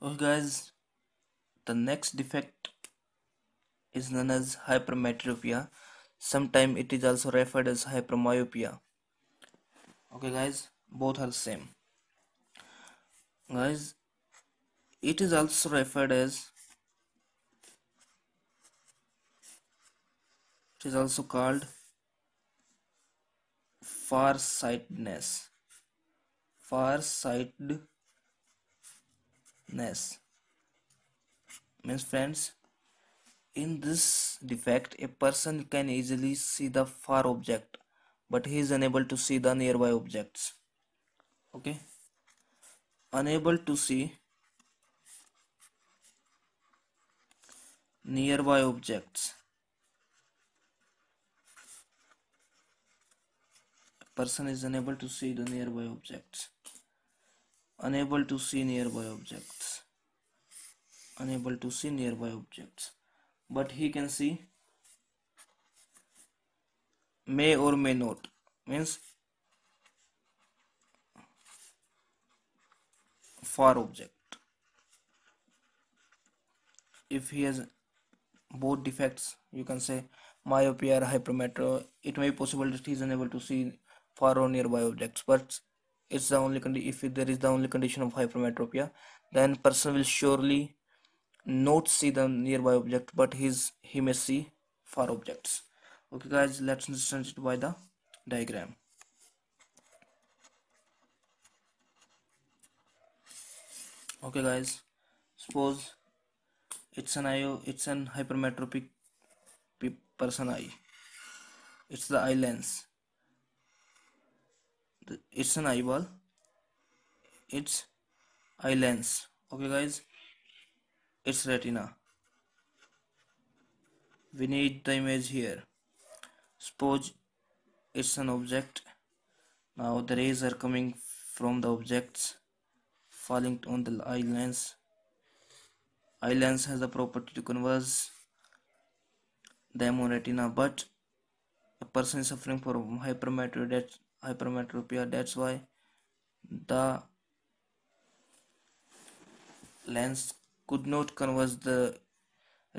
Okay guys, the next defect is known as hypermetropia. Sometimes it is also referred as hypermyopia. Okay guys, both are the same. Guys, it is also referred as, it is also called farsightedness. Farsightedness means, friends, in this defect a person can easily see the far object but he is unable to see the nearby objects. Okay, unable to see nearby objects. A person is unable to see the nearby objects. Unable to see nearby objects. Unable to see nearby objects. But he can see may or may not. Means far object. If he has both defects, you can say myopia or hypermetro, it may be possible that he is unable to see far or nearby objects, but it's the only if there is the only condition of hypermetropia, then person will surely not see the nearby object, but he may see far objects. Okay guys, let's understand it by the diagram. Okay guys, suppose it's an hypermetropic person eye. It's the eye lens. It's an eyeball. It's eye lens. Okay guys, it's retina. We need the image here. Suppose it's an object. Now the rays are coming from the objects, falling on the eye lens. Eye lens has the property to converge them on retina, but a person is suffering from hypermetropia. That's why the lens could not converge the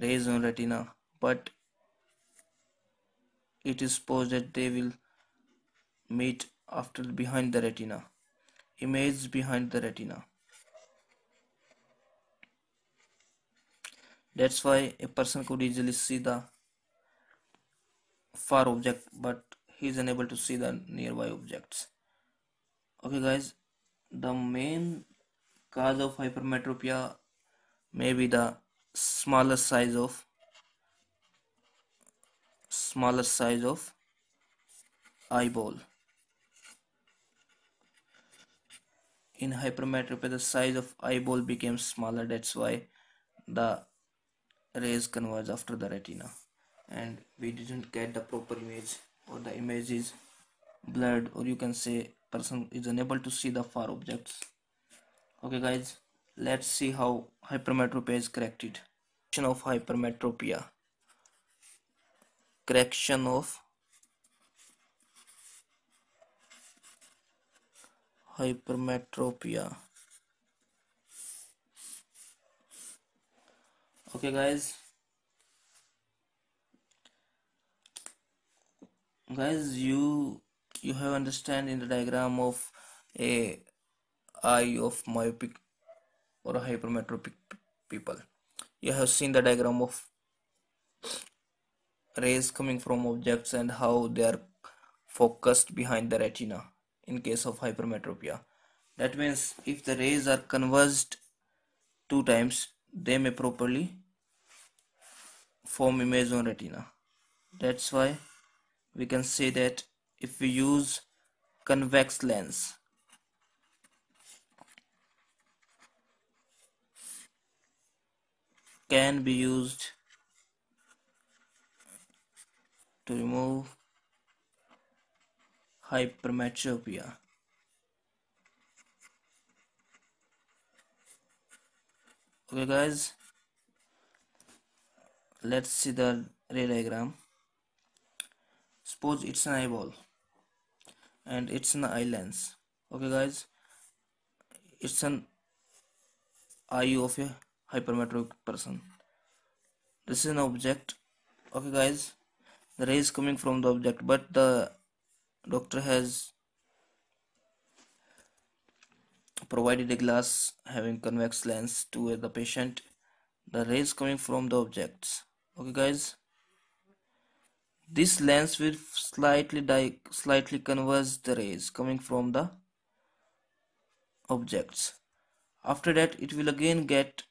rays on retina, but it is supposed that they will meet after behind the retina, image behind the retina. That's why a person could easily see the far object, but he is unable to see the nearby objects. Okay guys, the main cause of hypermetropia may be the smaller size of eyeball. In hypermetropia, the size of eyeball became smaller. That's why the rays converge after the retina, and we didn't get the proper image, or the image is blurred, or you can say person is unable to see the far objects. Okay guys, let's see how hypermetropia is corrected. Correction of hypermetropia. Correction of hypermetropia. Okay guys, you have understand in the diagram of a eye of myopic or a hypermetropic people. You have seen the diagram of rays coming from objects and how they are focused behind the retina in case of hypermetropia. That means if the rays are converged 2 times, they may properly form image on retina. That's why we can say that if we use convex lens, can be used to remove hypermetropia. Okay guys, let's see the ray diagram. Suppose it's an eyeball and it's an eye lens. Okay guys, it's an eye of a hypermetropic person. This is an object. Okay guys, the ray is coming from the object, but the doctor has provided a glass having convex lens to the patient. The rays coming from the objects. Okay guys, this lens will slightly converge the rays coming from the objects. After that, it will again get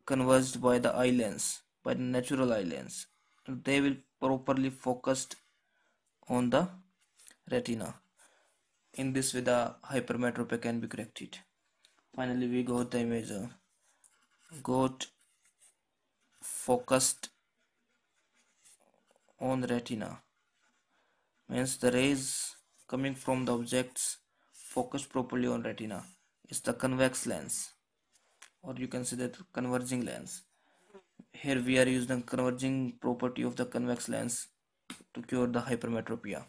converged by the eye lens, by the natural eye lens. They will properly focused on the retina. In this way, the hypermetropia can be corrected. Finally, we got the image. Got focused on retina. Means the rays coming from the objects focused properly on retina. It's the convex lens, or you can say that converging lens. Here we are using the converging property of the convex lens to cure the hypermetropia.